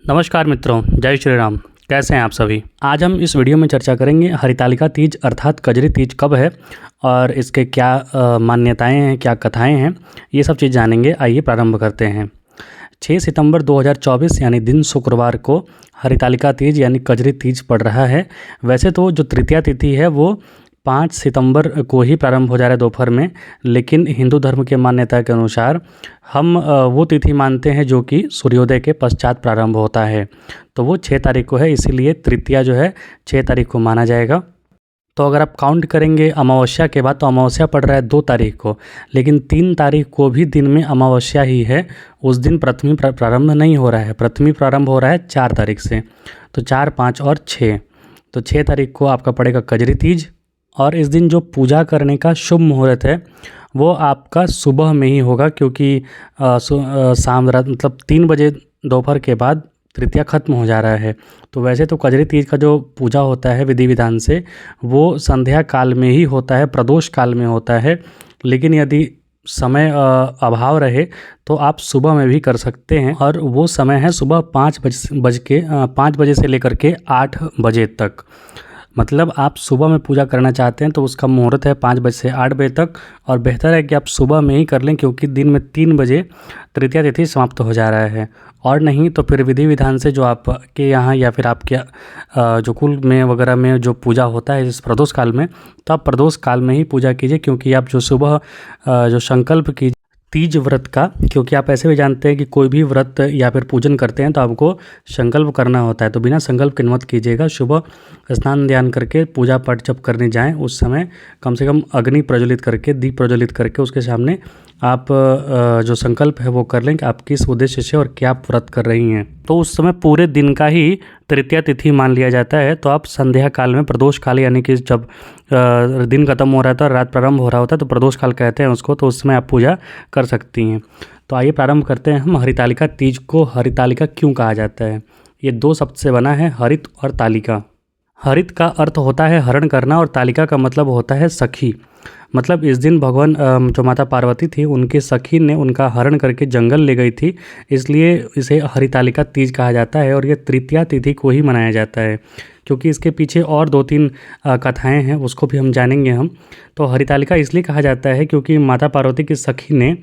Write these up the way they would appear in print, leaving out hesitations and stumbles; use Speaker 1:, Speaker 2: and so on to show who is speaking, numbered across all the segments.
Speaker 1: नमस्कार मित्रों, जय श्री राम। कैसे हैं आप सभी। आज हम इस वीडियो में चर्चा करेंगे हरितालिका तीज अर्थात कजरी तीज कब है और इसके क्या मान्यताएं हैं, क्या कथाएं हैं, ये सब चीज़ जानेंगे। आइए प्रारंभ करते हैं। 6 सितंबर 2024 यानी दिन शुक्रवार को हरितालिका तीज यानी कजरी तीज पड़ रहा है। वैसे तो जो तृतीया तिथि है वो 5 सितंबर को ही प्रारंभ हो जा रहा है दोपहर में, लेकिन हिंदू धर्म के मान्यता के अनुसार हम वो तिथि मानते हैं जो कि सूर्योदय के पश्चात प्रारंभ होता है। तो वो 6 तारीख को है, इसीलिए तृतीया जो है 6 तारीख को माना जाएगा। तो अगर आप काउंट करेंगे अमावस्या के बाद, तो अमावस्या पड़ रहा है 2 तारीख को, लेकिन 3 तारीख को भी दिन में अमावस्या ही है। उस दिन प्रथमी प्रारंभ नहीं हो रहा है, प्रथमी प्रारंभ हो रहा है 4 तारीख से। तो 4, 5 और 6, तो 6 तारीख को आपका पड़ेगा कजरी तीज। और इस दिन जो पूजा करने का शुभ मुहूर्त है वो आपका सुबह में ही होगा, क्योंकि शाम रात मतलब 3 बजे दोपहर के बाद तृतीया खत्म हो जा रहा है। तो वैसे तो कजरी तीज का जो पूजा होता है विधि विधान से वो संध्या काल में ही होता है, प्रदोष काल में होता है, लेकिन यदि समय अभाव रहे तो आप सुबह में भी कर सकते हैं। और वो समय है सुबह 5 बजे से लेकर के 8 बजे तक। मतलब आप सुबह में पूजा करना चाहते हैं तो उसका मुहूर्त है 5 बजे से 8 बजे तक, और बेहतर है कि आप सुबह में ही कर लें, क्योंकि दिन में 3 बजे तृतीया तिथि समाप्त हो जा रहा है। और नहीं तो फिर विधि विधान से जो आपके यहाँ या फिर आपके जो कुल में वगैरह में जो पूजा होता है इस प्रदोष काल में, तो आप प्रदोष काल में ही पूजा कीजिए, क्योंकि आप जो सुबह जो संकल्प कीजिए तीज व्रत का, क्योंकि आप ऐसे भी जानते हैं कि कोई भी व्रत या फिर पूजन करते हैं तो आपको संकल्प करना होता है। तो बिना संकल्प के मत कीजिएगा। सुबह स्नान ध्यान करके पूजा पाठ जब करने जाएं उस समय कम से कम अग्नि प्रज्वलित करके, दीप प्रज्वलित करके उसके सामने आप जो संकल्प है वो कर लें कि आप किस उद्देश्य से और क्या व्रत कर रही हैं। तो उस समय पूरे दिन का ही तृतीया तिथि मान लिया जाता है। तो आप संध्या काल में, प्रदोष काल यानी कि जब दिन खत्म हो रहा था, रात प्रारंभ हो रहा होता है, तो प्रदोष काल कहते हैं उसको। तो उस समय आप पूजा कर सकती हैं। तो आइए प्रारंभ करते हैं हम हरितालिका तीज को। हरितालिका क्यों कहा जाता है? ये 2 शब्द से बना है, हरित और तालिका। हरित का अर्थ होता है हरण करना और तालिका का मतलब होता है सखी। मतलब इस दिन भगवान जो माता पार्वती थी उनकी सखी ने उनका हरण करके जंगल ले गई थी, इसलिए इसे हरितालिका तीज कहा जाता है। और ये तृतीया तिथि को ही मनाया जाता है, क्योंकि इसके पीछे और 2-3 कथाएं हैं, उसको भी हम जानेंगे हम। तो हरितालिका इसलिए कहा जाता है क्योंकि माता पार्वती की सखी ने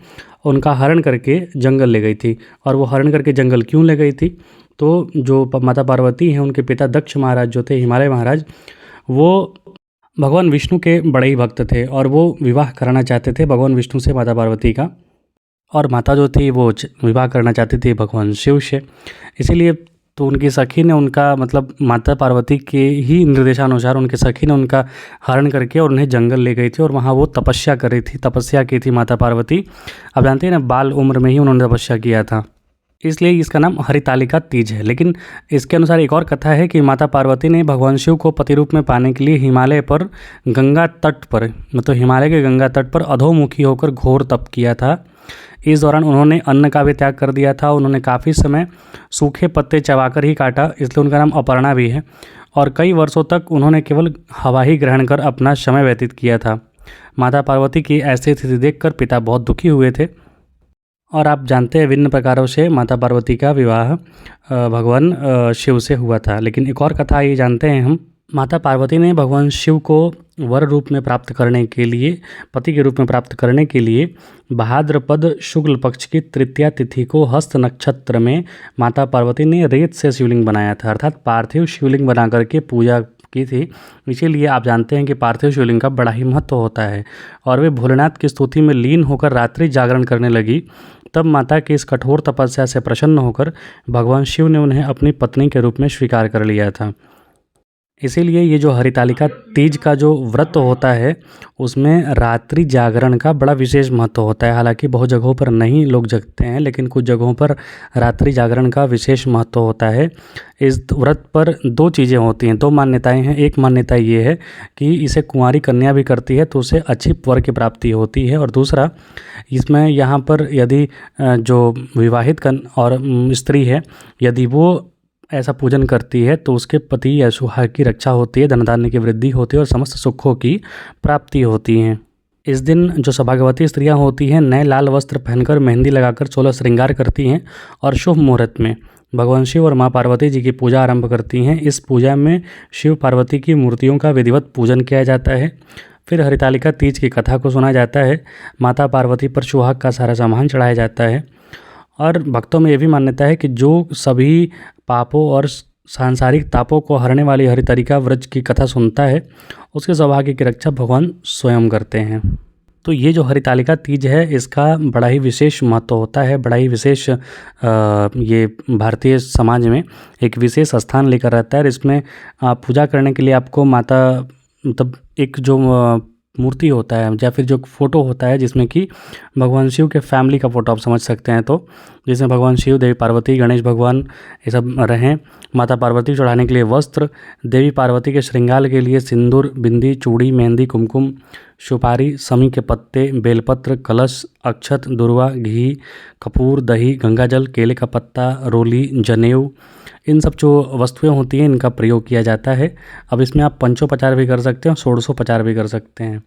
Speaker 1: उनका हरण करके जंगल ले गई थी। और वो हरण करके जंगल क्यों ले गई थी? तो जो माता पार्वती हैं उनके पिता दक्ष महाराज जो थे, हिमालय महाराज, वो भगवान विष्णु के बड़े ही भक्त थे और वो विवाह कराना चाहते थे भगवान विष्णु से माता पार्वती का। और माता जो थी वो विवाह करना चाहती थी भगवान शिव से। इसीलिए तो उनकी सखी ने उनका मतलब माता पार्वती के ही निर्देशानुसार उनके सखी ने उनका हरण करके और उन्हें जंगल ले गई थी, और वहाँ वो तपस्या की थी माता पार्वती। आप जानते हैं ना, बाल उम्र में ही उन्होंने तपस्या किया था, इसलिए इसका नाम हरितालिका तीज है। लेकिन इसके अनुसार एक और कथा है कि माता पार्वती ने भगवान शिव को पति रूप में पाने के लिए हिमालय पर गंगा तट पर, मतलब हिमालय के गंगा तट पर अधोमुखी होकर घोर तप किया था। इस दौरान उन्होंने अन्न का भी त्याग कर दिया था। उन्होंने काफ़ी समय सूखे पत्ते चबाकर ही काटा, इसलिए उनका नाम अपर्णा भी है। और कई वर्षों तक उन्होंने केवल हवा ही ग्रहण कर अपना समय व्यतीत किया था। माता पार्वती की ऐसी स्थिति देखकर पिता बहुत दुखी हुए थे। और आप जानते हैं विभिन्न प्रकारों से माता पार्वती का विवाह भगवान शिव से हुआ था। लेकिन एक और कथा ये जानते हैं हम, माता पार्वती ने भगवान शिव को वर रूप में प्राप्त करने के लिए, पति के रूप में प्राप्त करने के लिए भाद्रपद शुक्ल पक्ष की तृतीया तिथि को हस्त नक्षत्र में माता पार्वती ने रेत से शिवलिंग बनाया था, अर्थात पार्थिव शिवलिंग बना करके पूजा की थी। इसीलिए आप जानते हैं कि पार्थिव शिवलिंग का बड़ा ही महत्व होता है। और वे भोलेनाथ की स्तुति में लीन होकर रात्रि जागरण करने लगी। तब माता की इस कठोर तपस्या से प्रसन्न होकर भगवान शिव ने उन्हें अपनी पत्नी के रूप में स्वीकार कर लिया था। इसीलिए ये जो हरितालिका तीज का जो व्रत होता है उसमें रात्रि जागरण का बड़ा विशेष महत्व होता है। हालांकि बहुत जगहों पर नहीं लोग जगते हैं, लेकिन कुछ जगहों पर रात्रि जागरण का विशेष महत्व होता है। इस व्रत पर 2 चीज़ें होती हैं, 2 मान्यताएं हैं। एक मान्यता ये है कि इसे कुंवारी कन्या भी करती है तो उसे अच्छी वर की प्राप्ति होती है। और दूसरा, इसमें यहाँ पर यदि जो विवाहित और स्त्री है यदि वो ऐसा पूजन करती है तो उसके पति या सुहाग की रक्षा होती है, धन धान्य की वृद्धि होती है और समस्त सुखों की प्राप्ति होती है। इस दिन जो सौभाग्यवती स्त्रियां होती हैं नए लाल वस्त्र पहनकर मेहंदी लगाकर 16 श्रृंगार करती हैं और शुभ मुहूर्त में भगवान शिव और माँ पार्वती जी की पूजा आरंभ करती हैं। इस पूजा में शिव पार्वती की मूर्तियों का विधिवत पूजन किया जाता है। फिर हरितालिका तीज की कथा को सुना जाता है। माता पार्वती पर सुहाग का सारा सामान चढ़ाया जाता है। और भक्तों में ये भी मान्यता है कि जो सभी पापों और सांसारिक तापों को हरने वाली हरितालिका व्रत की कथा सुनता है, उसके सौभाग्य की रक्षा भगवान स्वयं करते हैं। तो ये जो हरितालिका तीज है, इसका बड़ा ही विशेष महत्व होता है, बड़ा ही विशेष ये भारतीय समाज में एक विशेष स्थान लेकर रहता है। और इसमें पूजा करने के लिए आपको माता मतलब एक जो मूर्ति होता है या फिर जो फ़ोटो होता है जिसमें कि भगवान शिव के फैमिली का फ़ोटो आप समझ सकते हैं, तो जिसमें भगवान शिव, देवी पार्वती, गणेश भगवान ये सब रहें। माता पार्वती को चढ़ाने के लिए वस्त्र, देवी पार्वती के श्रृंगार के लिए सिंदूर, बिंदी, चूड़ी, मेहंदी, कुमकुम, सुपारी, समी के पत्ते, बेलपत्र, कलश, अक्षत, दुर्वा, घी, कपूर, दही, गंगाजल, केले का पत्ता, रोली, जनेऊ, इन सब जो वस्तुएं होती हैं इनका प्रयोग किया जाता है। अब इसमें आप पंचोपचार भी कर सकते हैं और षोडशोपचार भी कर सकते हैं।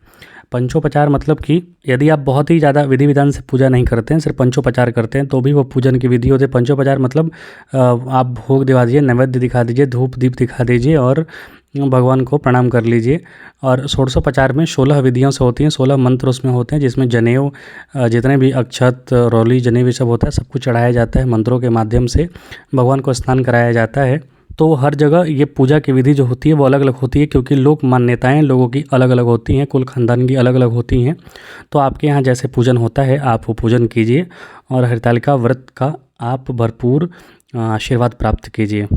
Speaker 1: पंचोपचार मतलब कि यदि आप बहुत ही ज़्यादा विधि विधान से पूजा नहीं करते हैं, सिर्फ पंचोपचार करते हैं, तो भी वो पूजन की विधि होती है। पंचोपचार मतलब आप भोग दिवा दीजिए, नैवेद्य दिखा दीजिए, धूप दीप दिखा दीजिए और भगवान को प्रणाम कर लीजिए। और षोडशोपचार में 16 विधियों से होती हैं, 16 मंत्र उसमें होते हैं, जिसमें जनेऊ, जितने भी अक्षत, रौली, जनेऊ ये सब होता है, सब कुछ चढ़ाया जाता है। मंत्रों के माध्यम से भगवान को स्नान कराया जाता है। तो हर जगह ये पूजा की विधि जो होती है वो अलग अलग होती है, क्योंकि लोक मान्यताएं लोगों की अलग अलग होती हैं, कुल खानदान की अलग अलग होती हैं। तो आपके यहाँ जैसे पूजन होता है आप वो पूजन कीजिए और हरितालिका व्रत का आप भरपूर आशीर्वाद प्राप्त कीजिए।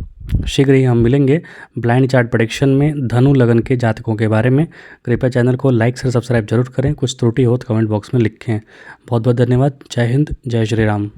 Speaker 1: शीघ्र ही हम मिलेंगे ब्लाइंड चार्ट प्रेडिक्शन में धनु लगन के जातकों के बारे में। कृपया चैनल को लाइक से सब्सक्राइब जरूर करें। कुछ त्रुटि हो तो कमेंट बॉक्स में लिखें। बहुत बहुत धन्यवाद। जय हिंद, जय श्री राम।